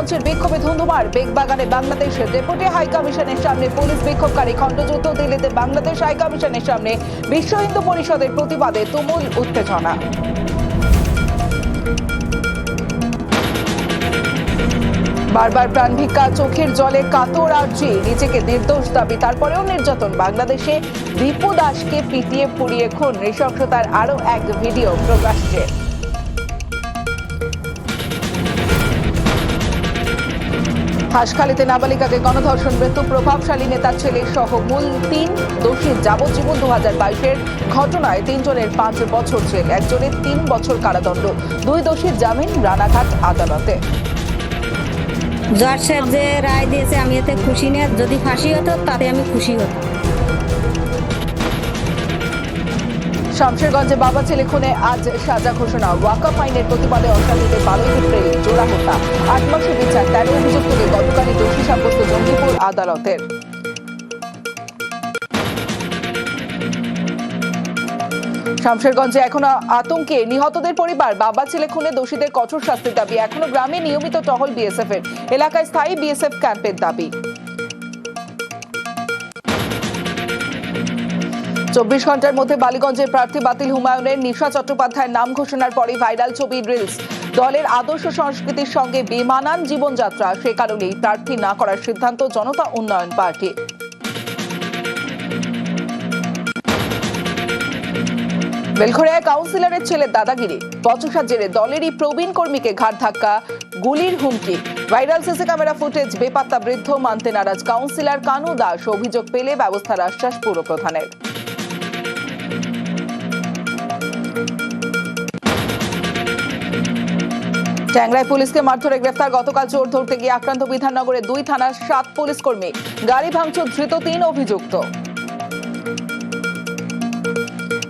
মঞ্চের বিক্ষোভে ধুন্ধুমার বেগবাগানে বাংলাদেশের ডেপুটি হাই কমিশনের সামনে পুলিশ বিক্ষোভকারী খণ্ডযুদ্ধ দিল্লিতে বাংলাদেশ হাই কমিশনের সামনে বিশ্ব হিন্দু পরিষদের প্রতিবাদে তুমুল উত্তেজনা। বারবার প্রাণ ভিক্ষা, চোখের জলে কাতর আর্জি, নিজেকে নির্দোষ দাবি, তারপরেও নির্যাতন। বাংলাদেশে দীপু দাসকে পিটিয়ে পুড়িয়ে খুন, নৃশংসতার আরো এক ভিডিও প্রকাশ্যে। হাসখালিতে নাবালিকাকে গণধর্ষণ, মৃত্যু, প্রভাবশালী নেতার ছেলে সহ মূল 3 দোষীর যাবজ্জীবন। 2022-এর ঘটনায় 3 জনের 5 বছর জেল, একজনের 3 বছর কারাদণ্ড। 2 দোষীর জামিন রানাঘাট আদালতে। জজ সাহেব যে রায় দিয়েছে আমি এতে খুশি না, যদি ফাঁসি হতো তাতে আমি খুশি হতাম। শামশেরগঞ্জে বাবা ছেলে খুনে আজ সাজা ঘোষণা। ওয়াকফ আইনের প্রতিবাদে অশান্তিতে 12 এপ্রিল জোড়া হত্যা, 8 মাসের বিচার। 13 অভিযুক্তকে গতকালই দোষী সাব্যস্ত জঙ্গিপুর আদালতের। শামশেরগঞ্জে এখনো আতঙ্কে নিহতদের পরিবার। বাবা ছেলে খুনে দোষীদের কঠোর শাস্তির দাবি। এখনো গ্রামে নিয়মিত টহল বিএসএফ এর, এলাকায় স্থায়ী বিএসএফ ক্যাম্পের দাবি। 24 ঘন্টার মধ্যে বালিগঞ্জের প্রার্থী বাতিল হুমায়ুনের। নিশা চট্টোপাধ্যায়ের নাম ঘোষণার পরে ভাইরাল ছবি, রিলস। দলের আদর্শ সংস্কৃতির সঙ্গে বেমানান জীবনযাত্রা, সে কারণেই প্রার্থী না করার সিদ্ধান্ত জনতা উন্নয়ন পার্টি। বেলঘরিয়ায় কাউন্সিলরের ছেলের দাদাগিরি, বচসার জেরে দলেরই প্রবীণ কর্মীকে ঘাড় ধাক্কা, গুলির হুমকি। ভাইরাল সিসি ক্যামেরা ফুটেজ, বেপাত্তা বৃদ্ধ, মানতে নারাজ কাউন্সিলর কানু দাস। অভিযোগ পেলে ব্যবস্থার আশ্বাস পুর প্রধানের। ট্যাংরায় পুলিশকে মারধরে গ্রেফতার, গতকাল চোর ধরতে গিয়ে আক্রান্ত। বিধাননগরের 2 থানার 7 পুলিশ কর্মী, গাড়ি ভাঙচুর, ধৃত 3 অভিযুক্ত।